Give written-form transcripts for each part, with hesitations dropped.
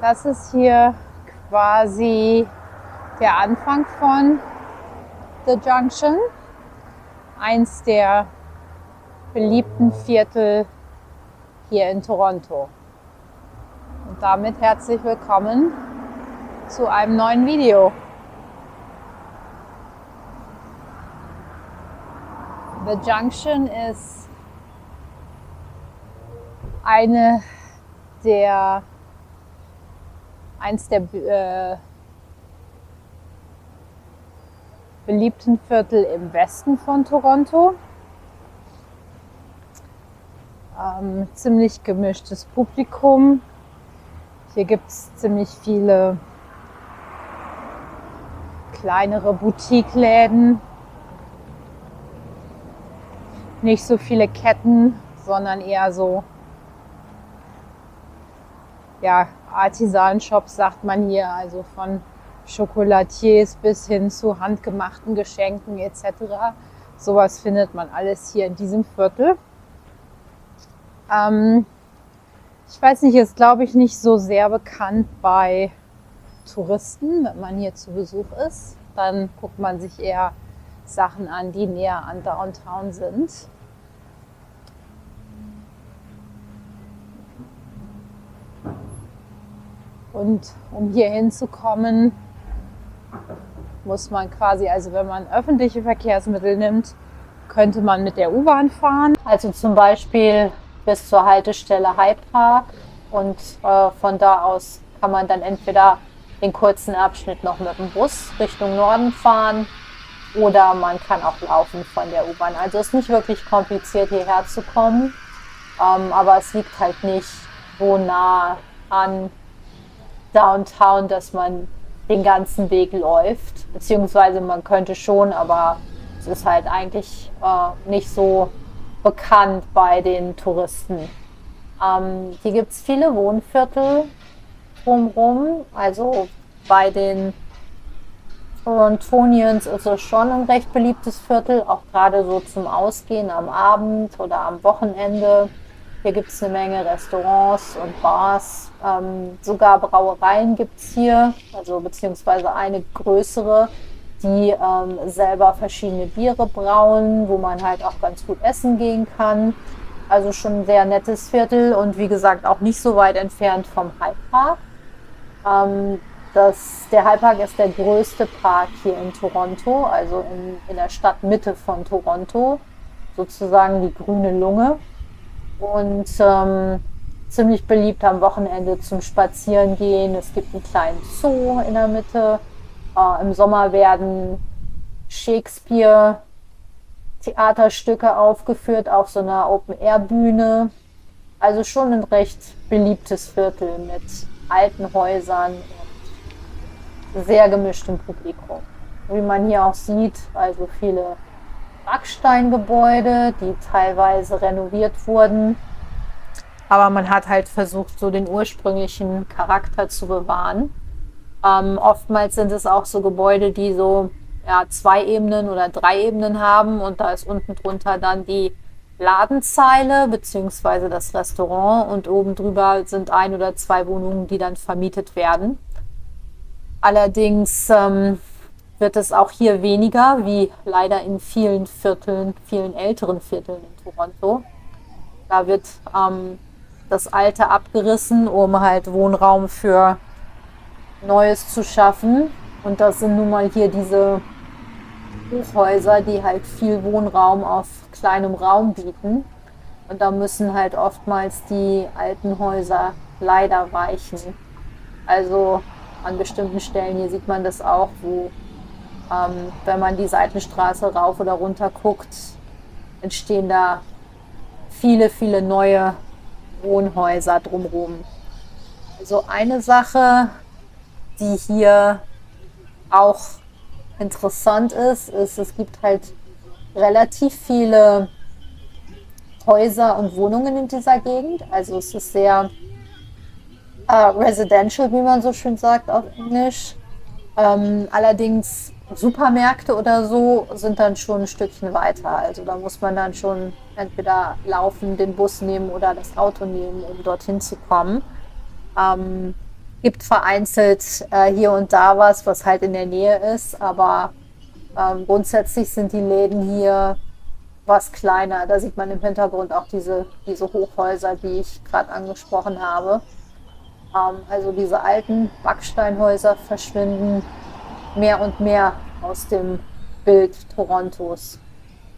Das ist hier quasi der Anfang von The Junction, eins der beliebten Viertel hier in Toronto. Und damit herzlich willkommen zu einem neuen Video. The Junction ist eins der beliebten Viertel im Westen von Toronto. Ziemlich gemischtes Publikum. Hier gibt es ziemlich viele kleinere Boutique-Läden. Nicht so viele Ketten, sondern eher so, ja, Artisan-Shops sagt man hier, also von Chocolatiers bis hin zu handgemachten Geschenken etc. Sowas findet man alles hier in diesem Viertel. Ich weiß nicht, ist glaube ich nicht so sehr bekannt bei Touristen, wenn man hier zu Besuch ist. Dann guckt man sich eher Sachen an, die näher an Downtown sind. Und um hier hinzukommen, muss man quasi, also wenn man öffentliche Verkehrsmittel nimmt, könnte man mit der U-Bahn fahren. Also zum Beispiel bis zur Haltestelle High Park und von da aus kann man dann entweder den kurzen Abschnitt noch mit dem Bus Richtung Norden fahren oder man kann auch laufen von der U-Bahn. Also es ist nicht wirklich kompliziert hierher zu kommen, aber es liegt halt nicht so nah an Downtown, dass man den ganzen Weg läuft, beziehungsweise man könnte schon, aber es ist halt eigentlich nicht so bekannt bei den Touristen. Hier gibt es viele Wohnviertel drumherum, also bei den Torontonians ist es schon ein recht beliebtes Viertel, auch gerade so zum Ausgehen am Abend oder am Wochenende. Hier gibt es eine Menge Restaurants und Bars, sogar Brauereien gibt es hier, also beziehungsweise eine größere, die selber verschiedene Biere brauen, wo man halt auch ganz gut essen gehen kann. Also schon ein sehr nettes Viertel und wie gesagt auch nicht so weit entfernt vom High Park. Der High Park ist der größte Park hier in Toronto, also in der Stadtmitte von Toronto, sozusagen die grüne Lunge. Und ziemlich beliebt am Wochenende zum Spazierengehen. Es gibt einen kleinen Zoo in der Mitte. Im Sommer werden Shakespeare-Theaterstücke aufgeführt auf so einer Open-Air-Bühne. Also schon ein recht beliebtes Viertel mit alten Häusern und sehr gemischtem Publikum. Wie man hier auch sieht, also viele Backsteingebäude, die teilweise renoviert wurden. Aber man hat halt versucht, so den ursprünglichen Charakter zu bewahren. Oftmals sind es auch so Gebäude, die so 2 Ebenen oder 3 Ebenen haben und da ist unten drunter dann die Ladenzeile bzw. das Restaurant und oben drüber sind 1 oder 2 Wohnungen, die dann vermietet werden. Allerdings wird es auch hier weniger, wie leider in vielen älteren Vierteln in Toronto. Da wird das Alte abgerissen, um halt Wohnraum für Neues zu schaffen. Und das sind nun mal hier diese Hochhäuser, die halt viel Wohnraum auf kleinem Raum bieten. Und da müssen halt oftmals die alten Häuser leider weichen. Also an bestimmten Stellen, hier sieht man das auch, wo wenn man die Seitenstraße rauf oder runter guckt, entstehen da viele, viele neue Wohnhäuser drumherum. Also eine Sache, die hier auch interessant ist, es gibt halt relativ viele Häuser und Wohnungen in dieser Gegend. Also es ist sehr residential, wie man so schön sagt auf Englisch. Allerdings Supermärkte oder so sind dann schon ein Stückchen weiter. Also da muss man dann schon entweder laufen, den Bus nehmen oder das Auto nehmen, um dorthin zu kommen. Gibt vereinzelt hier und da was halt in der Nähe ist, aber grundsätzlich sind die Läden hier was kleiner. Da sieht man im Hintergrund auch diese Hochhäuser, die ich gerade angesprochen habe. Also diese alten Backsteinhäuser verschwinden mehr und mehr aus dem Bild Torontos.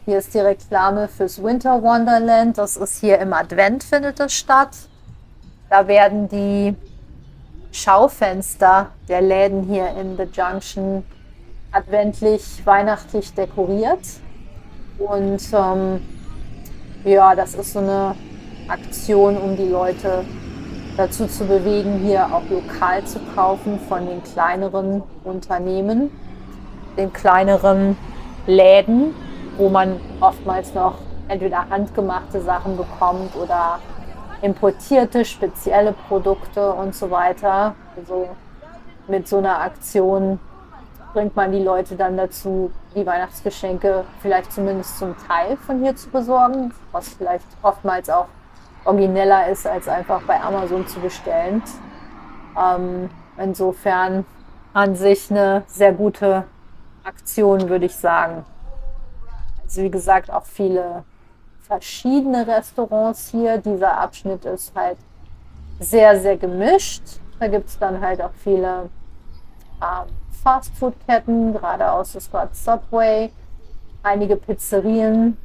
Hier ist die Reklame fürs Winter Wonderland. Das ist hier im Advent, findet es statt. Da werden die Schaufenster der Läden hier in The Junction adventlich, weihnachtlich dekoriert. Und ja, das ist so eine Aktion, um die Leute dazu zu bewegen, hier auch lokal zu kaufen von den kleineren Unternehmen, den kleineren Läden, wo man oftmals noch entweder handgemachte Sachen bekommt oder importierte, spezielle Produkte und so weiter. Also mit so einer Aktion bringt man die Leute dann dazu, die Weihnachtsgeschenke vielleicht zumindest zum Teil von hier zu besorgen, was vielleicht oftmals auch origineller ist, als einfach bei Amazon zu bestellen. Insofern an sich eine sehr gute Aktion, würde ich sagen. Also wie gesagt, auch viele verschiedene Restaurants hier. Dieser Abschnitt ist halt sehr, sehr gemischt. Da gibt es dann halt auch viele Fastfood-Ketten, geradeaus ist gerade Subway, einige Pizzerien.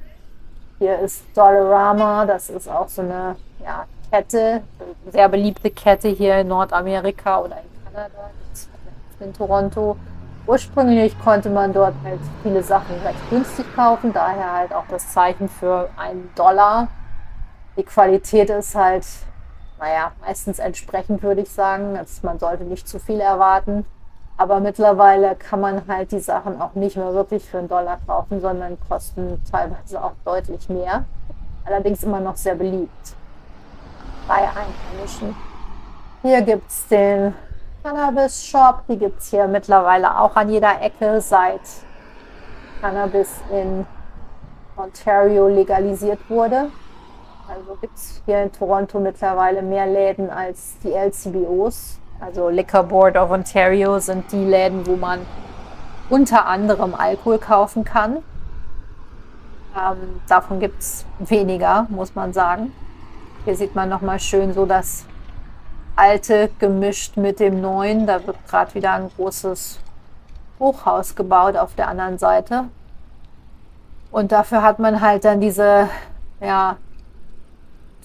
Hier ist Dollarama, das ist auch so eine Kette, sehr beliebte Kette hier in Nordamerika oder in Kanada, in Toronto. Ursprünglich konnte man dort halt viele Sachen recht günstig kaufen, daher halt auch das Zeichen für $1. Die Qualität ist halt, meistens entsprechend, würde ich sagen. Also man sollte nicht zu viel erwarten. Aber mittlerweile kann man halt die Sachen auch nicht mehr wirklich für $1 kaufen, sondern kosten teilweise auch deutlich mehr. Allerdings immer noch sehr beliebt bei Einheimischen. Hier gibt es den Cannabis Shop. Die gibt es hier mittlerweile auch an jeder Ecke, seit Cannabis in Ontario legalisiert wurde. Also gibt es hier in Toronto mittlerweile mehr Läden als die LCBOs. Also Liquor Board of Ontario sind die Läden, wo man unter anderem Alkohol kaufen kann. Davon gibt es weniger, muss man sagen. Hier sieht man nochmal schön so das Alte gemischt mit dem Neuen. Da wird gerade wieder ein großes Hochhaus gebaut auf der anderen Seite. Und dafür hat man halt dann diese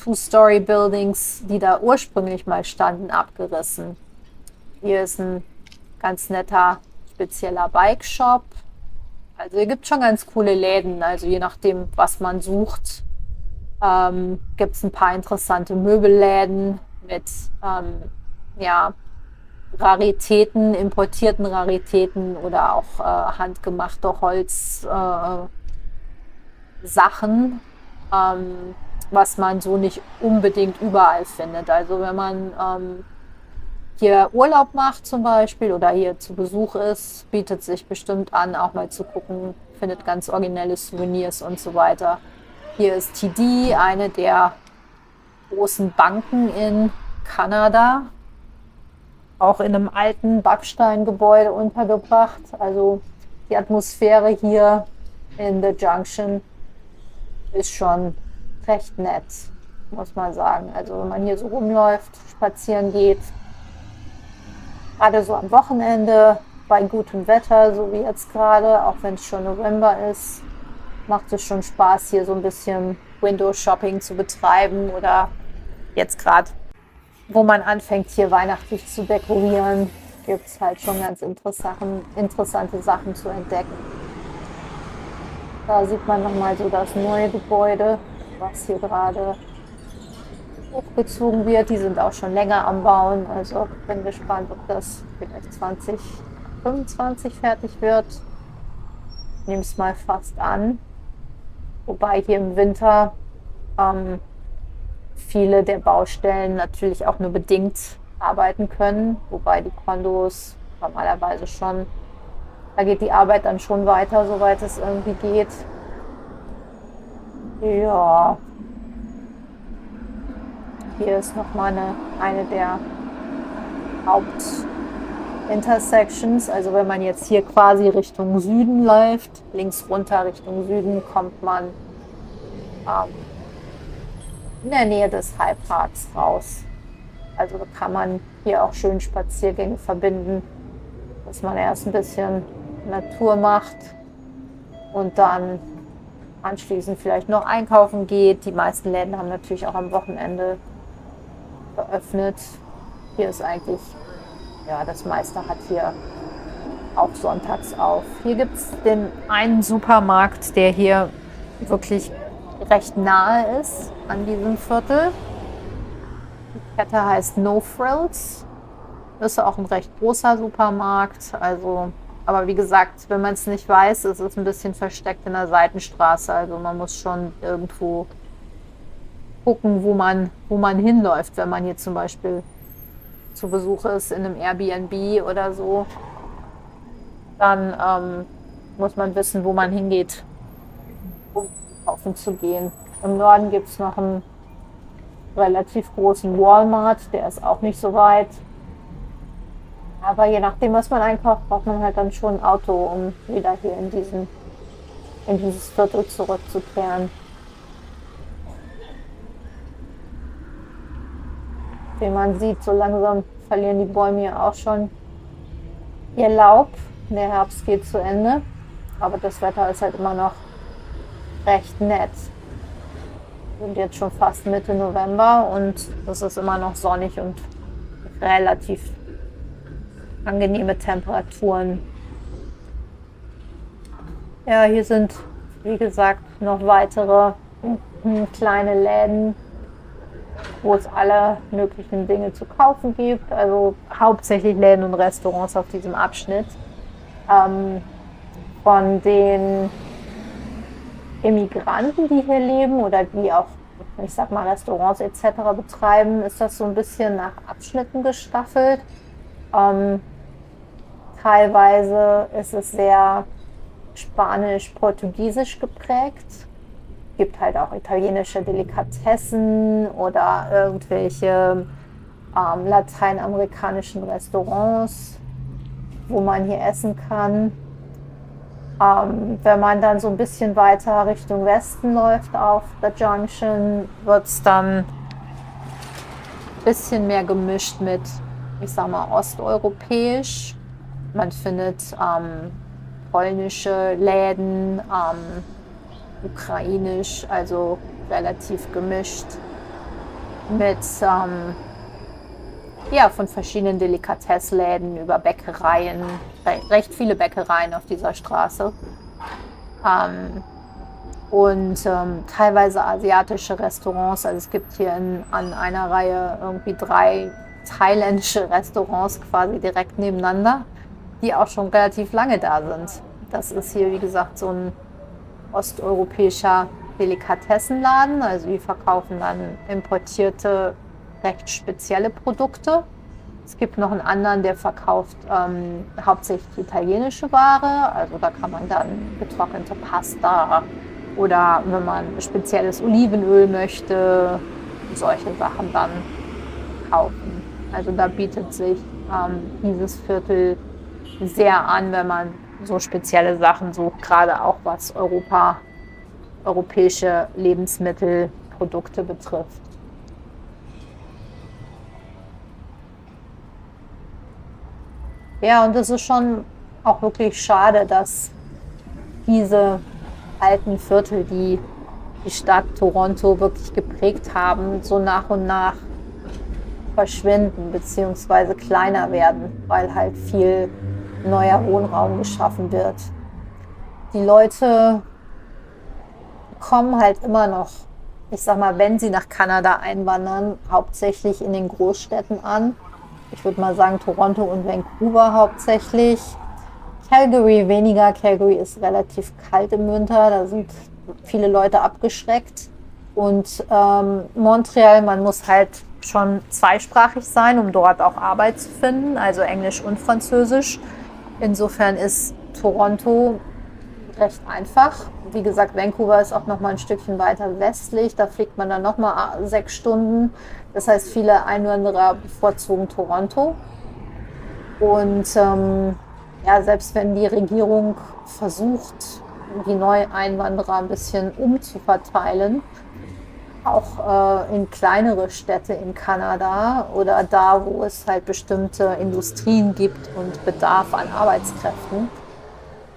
Two-Story-Buildings, die da ursprünglich mal standen, abgerissen. Hier ist ein ganz netter, spezieller Bike-Shop. Also hier gibt es schon ganz coole Läden. Also je nachdem, was man sucht, gibt es ein paar interessante Möbelläden mit Raritäten, importierten Raritäten oder auch handgemachte Holzsachen, was man so nicht unbedingt überall findet. Also wenn man hier Urlaub macht zum Beispiel oder hier zu Besuch ist, bietet sich bestimmt an, auch mal zu gucken, findet ganz originelle Souvenirs und so weiter. Hier ist TD, eine der großen Banken in Kanada, auch in einem alten Backsteingebäude untergebracht. Also die Atmosphäre hier in The Junction ist schon recht nett, muss man sagen. Also wenn man hier so rumläuft, spazieren geht, gerade so am Wochenende bei gutem Wetter, so wie jetzt gerade, auch wenn es schon November ist, macht es schon Spaß, hier so ein bisschen Window-Shopping zu betreiben oder jetzt gerade, wo man anfängt, hier weihnachtlich zu dekorieren, gibt es halt schon ganz interessante Sachen zu entdecken. Da sieht man nochmal so das neue Gebäude, was hier gerade hochgezogen wird. Die sind auch schon länger am Bauen. Also bin gespannt, ob das vielleicht 2025 fertig wird. Ich nehme es mal fast an. Wobei hier im Winter viele der Baustellen natürlich auch nur bedingt arbeiten können. Wobei die Kondos normalerweise schon, da geht die Arbeit dann schon weiter, soweit es irgendwie geht. Ja. Hier ist nochmal eine der Hauptintersections. Also wenn man jetzt hier quasi Richtung Süden läuft, links runter Richtung Süden, kommt man in der Nähe des High Parks raus. Also da kann man hier auch schön Spaziergänge verbinden, dass man erst ein bisschen Natur macht und dann anschließend vielleicht noch einkaufen geht. Die meisten Läden haben natürlich auch am Wochenende geöffnet. Hier ist eigentlich, ja, das meiste hat hier auch sonntags auf. Hier gibt es den einen Supermarkt, der hier wirklich recht nahe ist an diesem Viertel. Die Kette heißt No Frills. Das ist auch ein recht großer Supermarkt. Also, aber wie gesagt, wenn man es nicht weiß, ist es ein bisschen versteckt in der Seitenstraße. Also man muss schon irgendwo gucken, wo man hinläuft, wenn man hier zum Beispiel zu Besuch ist in einem Airbnb oder so. Dann muss man wissen, wo man hingeht, um kaufen zu gehen. Im Norden gibt es noch einen relativ großen Walmart, der ist auch nicht so weit. Aber je nachdem, was man einkauft, braucht man halt dann schon ein Auto, um wieder hier in dieses Viertel zurückzukehren. Wie man sieht, so langsam verlieren die Bäume hier auch schon ihr Laub. Der Herbst geht zu Ende, aber das Wetter ist halt immer noch recht nett. Wir sind jetzt schon fast Mitte November und es ist immer noch sonnig und relativ angenehme Temperaturen. Ja, hier sind, wie gesagt, noch weitere kleine Läden, wo es alle möglichen Dinge zu kaufen gibt. Also hauptsächlich Läden und Restaurants auf diesem Abschnitt. Von den Immigranten, die hier leben oder die auch, ich sag mal, Restaurants etc. betreiben, ist das so ein bisschen nach Abschnitten gestaffelt. Teilweise ist es sehr spanisch-portugiesisch geprägt. Es gibt halt auch italienische Delikatessen oder irgendwelche lateinamerikanischen Restaurants, wo man hier essen kann. Wenn man dann so ein bisschen weiter Richtung Westen läuft auf der Junction, wird es dann ein bisschen mehr gemischt mit, ich sag mal, osteuropäisch. Man findet polnische Läden, ukrainisch, also relativ gemischt mit von verschiedenen Delikatessläden über Bäckereien, recht viele Bäckereien auf dieser Straße und teilweise asiatische Restaurants. Also es gibt hier an einer Reihe irgendwie 3 thailändische Restaurants quasi direkt nebeneinander, die auch schon relativ lange da sind. Das ist hier, wie gesagt, so ein osteuropäischer Delikatessenladen. Also die verkaufen dann importierte, recht spezielle Produkte. Es gibt noch einen anderen, der verkauft hauptsächlich italienische Ware. Also da kann man dann getrocknete Pasta oder wenn man spezielles Olivenöl möchte, solche Sachen dann kaufen. Also da bietet sich dieses Viertel sehr an, wenn man so spezielle Sachen sucht, gerade auch was europäische Lebensmittelprodukte betrifft. Ja, und es ist schon auch wirklich schade, dass diese alten Viertel, die die Stadt Toronto wirklich geprägt haben, so nach und nach verschwinden bzw. kleiner werden, weil halt viel neuer Wohnraum geschaffen wird. Die Leute kommen halt immer noch, ich sag mal, wenn sie nach Kanada einwandern, hauptsächlich in den Großstädten an. Ich würde mal sagen Toronto und Vancouver hauptsächlich. Calgary weniger. Calgary ist relativ kalt im Winter, da sind viele Leute abgeschreckt. Und Montreal, man muss halt schon zweisprachig sein, um dort auch Arbeit zu finden, also Englisch und Französisch. Insofern ist Toronto recht einfach. Wie gesagt, Vancouver ist auch noch mal ein Stückchen weiter westlich. Da fliegt man dann noch mal 6 Stunden. Das heißt, viele Einwanderer bevorzugen Toronto. Und ja, selbst wenn die Regierung versucht, die Neueinwanderer ein bisschen umzuverteilen, auch in kleinere Städte in Kanada oder da, wo es halt bestimmte Industrien gibt und Bedarf an Arbeitskräften,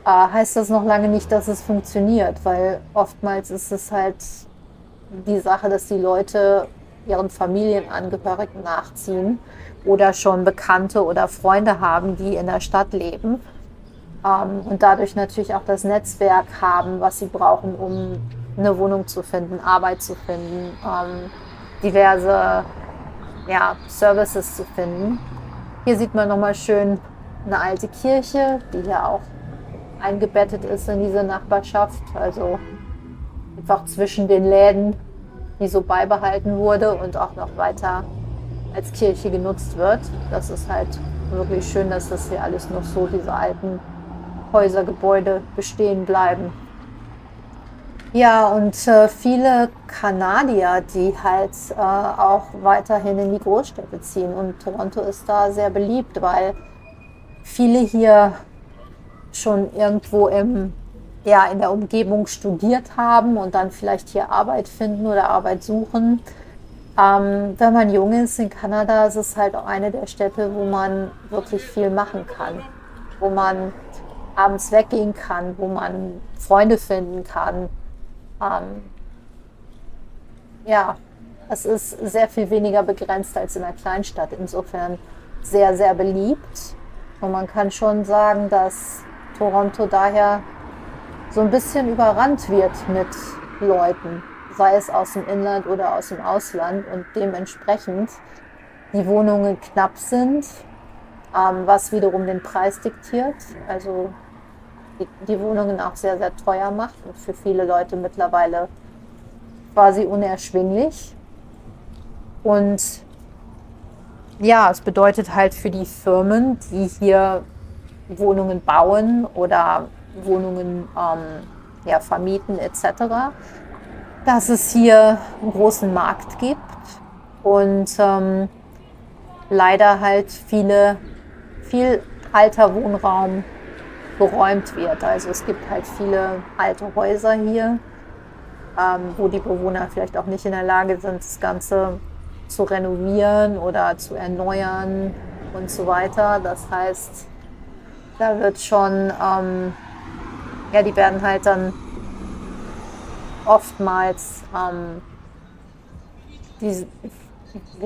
heißt das noch lange nicht, dass es funktioniert, weil oftmals ist es halt die Sache, dass die Leute ihren Familienangehörigen nachziehen oder schon Bekannte oder Freunde haben, die in der Stadt leben, und dadurch natürlich auch das Netzwerk haben, was sie brauchen, um eine Wohnung zu finden, Arbeit zu finden, diverse, ja, Services zu finden. Hier sieht man nochmal schön eine alte Kirche, die hier auch eingebettet ist in diese Nachbarschaft, also einfach zwischen den Läden, die so beibehalten wurde und auch noch weiter als Kirche genutzt wird. Das ist halt wirklich schön, dass das hier alles noch so, diese alten Häusergebäude bestehen bleiben. Ja, und viele Kanadier, die halt auch weiterhin in die Großstädte ziehen. Und Toronto ist da sehr beliebt, weil viele hier schon irgendwo ja, in der Umgebung studiert haben und dann vielleicht hier Arbeit finden oder Arbeit suchen. Wenn man jung ist in Kanada, ist es halt auch eine der Städte, wo man wirklich viel machen kann, wo man abends weggehen kann, wo man Freunde finden kann. Ja, es ist sehr viel weniger begrenzt als in einer Kleinstadt. Insofern sehr, sehr beliebt. Und man kann schon sagen, dass Toronto daher so ein bisschen überrannt wird mit Leuten, sei es aus dem Inland oder aus dem Ausland, und dementsprechend die Wohnungen knapp sind, was wiederum den Preis diktiert. Also die Wohnungen auch sehr, sehr teuer macht und für viele Leute mittlerweile quasi unerschwinglich. Und ja, es bedeutet halt für die Firmen, die hier Wohnungen bauen oder Wohnungen ja, vermieten etc., dass es hier einen großen Markt gibt und leider halt viel alter Wohnraum geräumt wird. Also es gibt halt viele alte Häuser hier, wo die Bewohner vielleicht auch nicht in der Lage sind, das Ganze zu renovieren oder zu erneuern und so weiter. Das heißt, da wird schon, ja, die werden halt dann oftmals, wie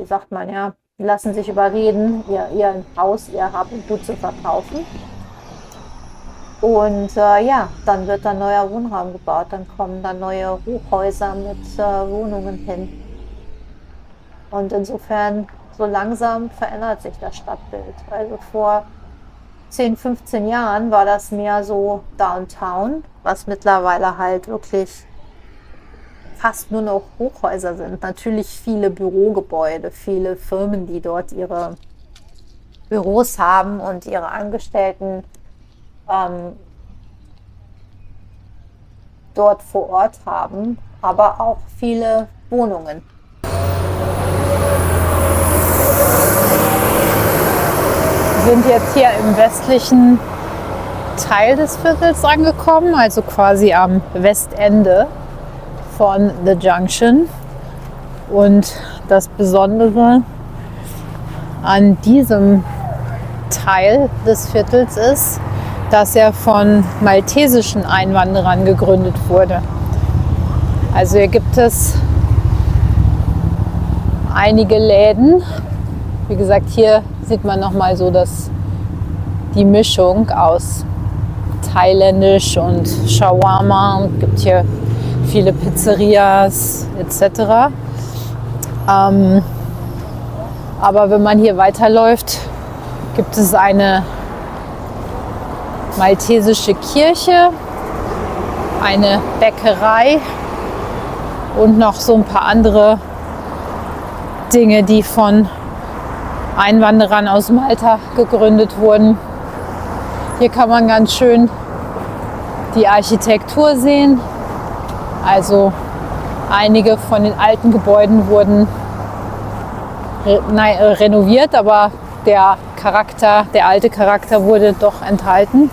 sagt man, ja, die lassen sich überreden, ihr Haus, ihr Hab und Gut zu verkaufen. Und ja, dann wird dann neuer Wohnraum gebaut, dann kommen dann neue Hochhäuser mit Wohnungen hin. Und insofern, so langsam verändert sich das Stadtbild. Also vor 10, 15 Jahren war das mehr so Downtown, was mittlerweile halt wirklich fast nur noch Hochhäuser sind. Natürlich viele Bürogebäude, viele Firmen, die dort ihre Büros haben und ihre Angestellten dort vor Ort haben, aber auch viele Wohnungen. Wir sind jetzt hier im westlichen Teil des Viertels angekommen, also quasi am Westende von The Junction. Und das Besondere an diesem Teil des Viertels ist, dass er von maltesischen Einwanderern gegründet wurde. Also hier gibt es einige Läden. Wie gesagt, hier sieht man nochmal so die Mischung aus thailändisch und Shawarma, und gibt hier viele Pizzerias etc. Aber wenn man hier weiterläuft, gibt es eine maltesische Kirche, eine Bäckerei und noch so ein paar andere Dinge, die von Einwanderern aus Malta gegründet wurden. Hier kann man ganz schön die Architektur sehen. Also einige von den alten Gebäuden wurden renoviert, aber der Charakter, der alte Charakter wurde doch erhalten.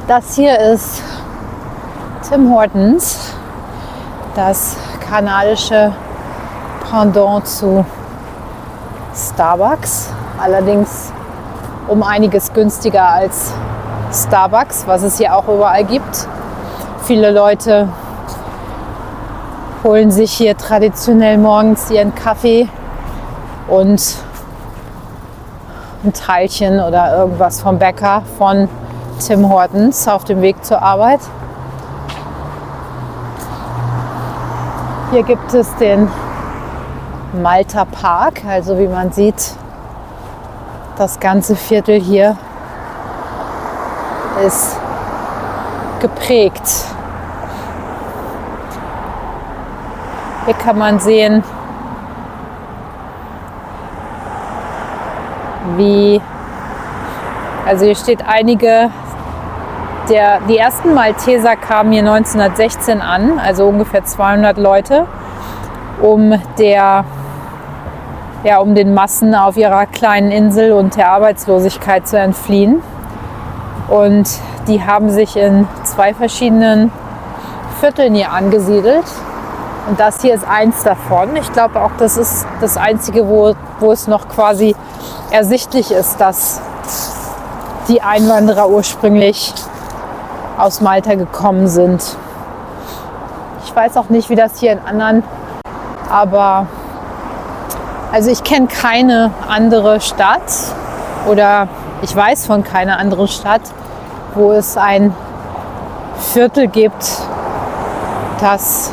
Das hier ist Tim Hortons, das kanadische Pendant zu Starbucks, allerdings um einiges günstiger als Starbucks, was es hier auch überall gibt. Viele Leute holen sich hier traditionell morgens ihren Kaffee und ein Teilchen oder irgendwas vom Bäcker von Tim Hortons auf dem Weg zur Arbeit. Hier gibt es den Malta Park, also wie man sieht, das ganze Viertel hier ist geprägt. Hier kann man sehen, also hier steht einige, die ersten Malteser kamen hier 1916 an, also ungefähr 200 Leute, um den Massen auf ihrer kleinen Insel und der Arbeitslosigkeit zu entfliehen. Und die haben sich in 2 verschiedenen Vierteln hier angesiedelt. Und das hier ist eins davon. Ich glaube auch, das ist das einzige, wo es noch quasi ersichtlich ist, dass die Einwanderer ursprünglich aus Malta gekommen sind. Ich weiß auch nicht, wie das hier in anderen, aber also ich kenne keine andere Stadt oder ich weiß von keiner anderen Stadt, wo es ein Viertel gibt, das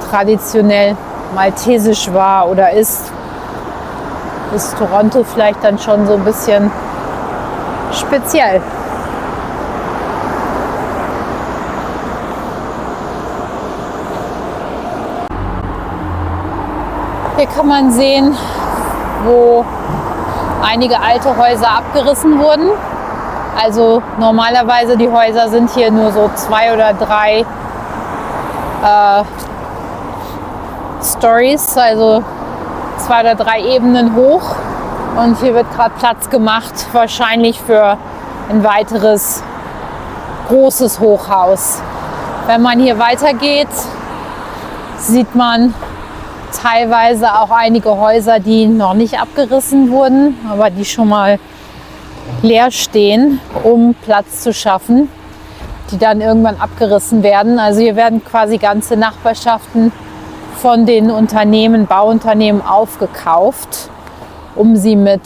traditionell maltesisch war oder ist. Ist Toronto vielleicht dann schon so ein bisschen speziell. Hier kann man sehen, wo einige alte Häuser abgerissen wurden. Also normalerweise die Häuser sind hier nur so 2 oder 3 Stories, also 2 oder 3 Ebenen hoch. Und hier wird gerade Platz gemacht, wahrscheinlich für ein weiteres großes Hochhaus. Wenn man hier weitergeht, sieht man teilweise auch einige Häuser, die noch nicht abgerissen wurden, aber die schon mal leer stehen, um Platz zu schaffen, die dann irgendwann abgerissen werden. Also hier werden quasi ganze Nachbarschaften von den Bauunternehmen aufgekauft, um sie mit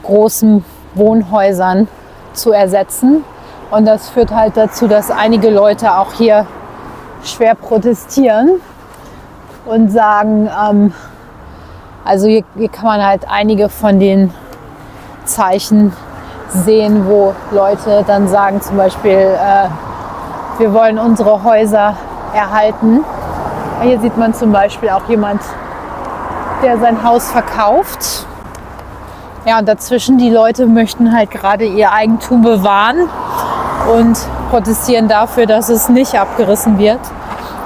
großen Wohnhäusern zu ersetzen. Und das führt halt dazu, dass einige Leute auch hier schwer protestieren und sagen, also hier kann man halt einige von den Zeichen sehen, wo Leute dann sagen zum Beispiel, wir wollen unsere Häuser erhalten. Hier sieht man zum Beispiel auch jemand, der sein Haus verkauft. Ja, und dazwischen die Leute möchten halt gerade ihr Eigentum bewahren und protestieren dafür, dass es nicht abgerissen wird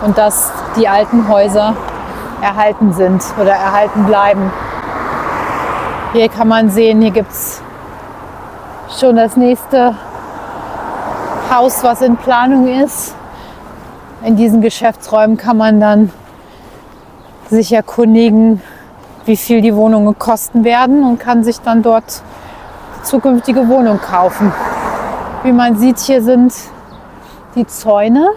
und dass die alten Häuser erhalten sind oder erhalten bleiben. Hier kann man sehen, hier gibt es schon das nächste Haus, was in Planung ist. In diesen Geschäftsräumen kann man dann sich erkundigen, wie viel die Wohnungen kosten werden und kann sich dann dort zukünftige Wohnung kaufen. Wie man sieht, hier sind die Zäune.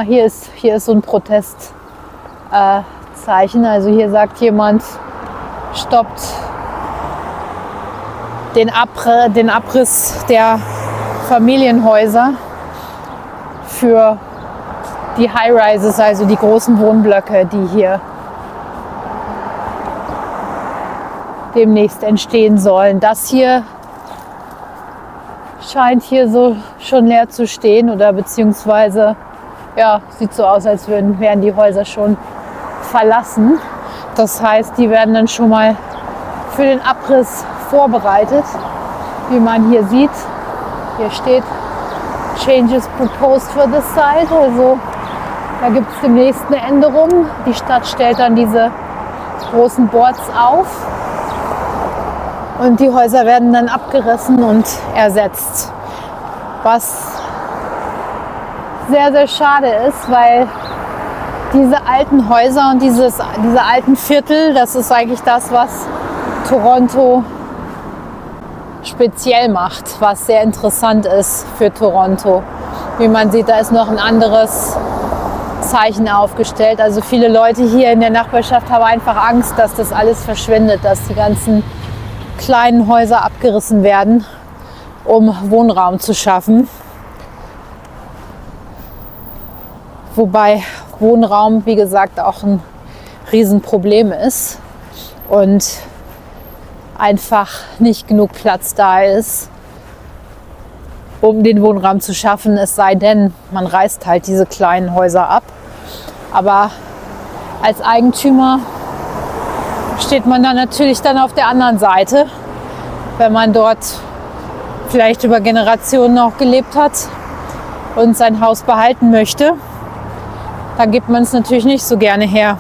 Hier ist so ein Protestzeichen. Also hier sagt jemand, stoppt den Abriss der Familienhäuser für die High-Rises, also die großen Wohnblöcke, die hier demnächst entstehen sollen. Das hier scheint hier so schon leer zu stehen oder beziehungsweise ja, sieht so aus, als wären die Häuser schon verlassen. Das heißt, die werden dann schon mal für den Abriss vorbereitet. Wie man hier sieht, hier steht Changes proposed for this site. Also da gibt es demnächst eine Änderung. Die Stadt stellt dann diese großen Boards auf. Und die Häuser werden dann abgerissen und ersetzt. Was sehr, sehr schade ist, weil diese alten Häuser und diese alten Viertel, das ist eigentlich das, was Toronto speziell macht, was sehr interessant ist für Toronto. Wie man sieht, da ist noch ein anderes Zeichen aufgestellt. Also viele Leute hier in der Nachbarschaft haben einfach Angst, dass das alles verschwindet, dass die ganzen kleinen Häuser abgerissen werden, um Wohnraum zu schaffen. Wobei Wohnraum, wie gesagt, auch ein Riesenproblem ist und einfach nicht genug Platz da ist, um den Wohnraum zu schaffen, es sei denn, man reißt halt diese kleinen Häuser ab. Aber als Eigentümer steht man dann natürlich auf der anderen Seite, wenn man dort vielleicht über Generationen noch gelebt hat und sein Haus behalten möchte. Dann gibt man es natürlich nicht so gerne her.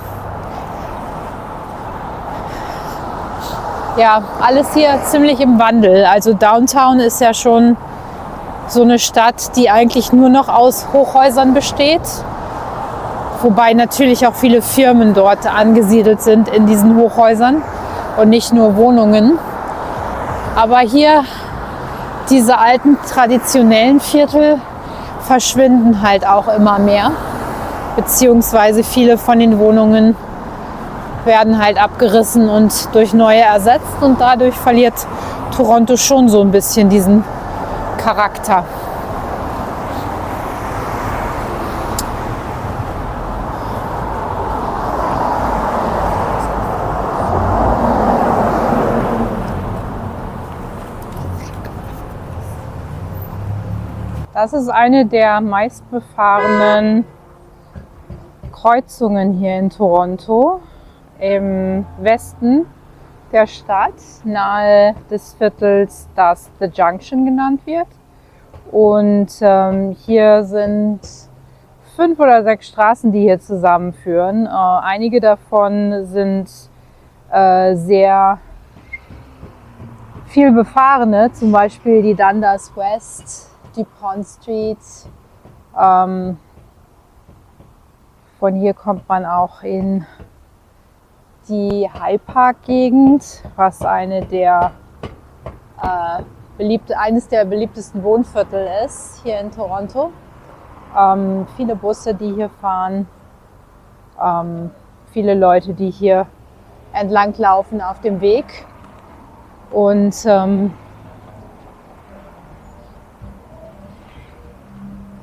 Ja, alles hier ziemlich im Wandel. Also Downtown ist ja schon so eine Stadt, die eigentlich nur noch aus Hochhäusern besteht. Wobei natürlich auch viele Firmen dort angesiedelt sind in diesen Hochhäusern und nicht nur Wohnungen. Aber hier diese alten traditionellen Viertel verschwinden halt auch immer mehr. Beziehungsweise viele von den Wohnungen werden halt abgerissen und durch neue ersetzt. Und dadurch verliert Toronto schon so ein bisschen diesen Charakter. Das ist eine der meistbefahrenen Kreuzungen hier in Toronto, im Westen der Stadt, nahe des Viertels, das The Junction genannt wird. Und hier sind 5 oder 6 Straßen, die hier zusammenführen. Einige davon sind sehr viel befahrene, zum Beispiel die Dundas West, die Pond Street. Von hier kommt man auch in die High Park Gegend, was eines der beliebtesten Wohnviertel ist hier in Toronto. Viele Busse, die hier fahren, viele Leute, die hier entlang laufen auf dem Weg. Und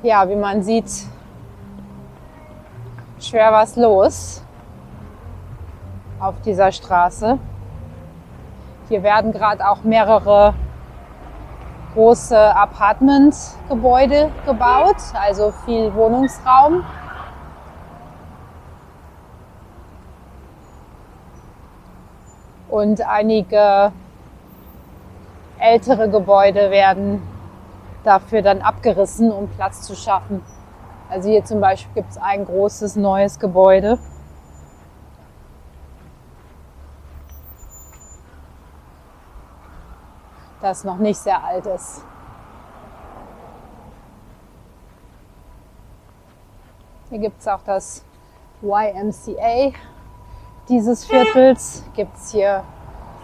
ja, wie man sieht, schwer was los auf dieser Straße. Hier werden gerade auch mehrere große Apartmentgebäude gebaut, also viel Wohnungsraum. Und einige ältere Gebäude werden dafür dann abgerissen, um Platz zu schaffen. Also hier zum Beispiel gibt es ein großes neues Gebäude. Das noch nicht sehr alt ist. Hier gibt es auch das YMCA dieses Viertels. Gibt es hier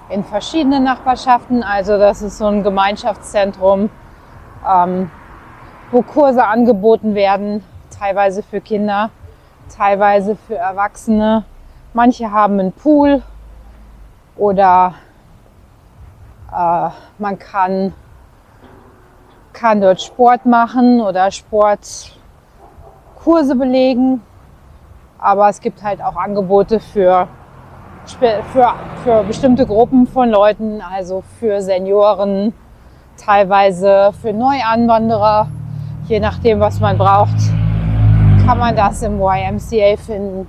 in verschiedenen Nachbarschaften. Also das ist so ein Gemeinschaftszentrum, wo Kurse angeboten werden, teilweise für Kinder, teilweise für Erwachsene. Manche haben einen Pool oder man kann dort Sport machen oder Sportkurse belegen. Aber es gibt halt auch Angebote für bestimmte Gruppen von Leuten, also für Senioren, teilweise für Neuanwanderer. Je nachdem, was man braucht, kann man das im YMCA finden.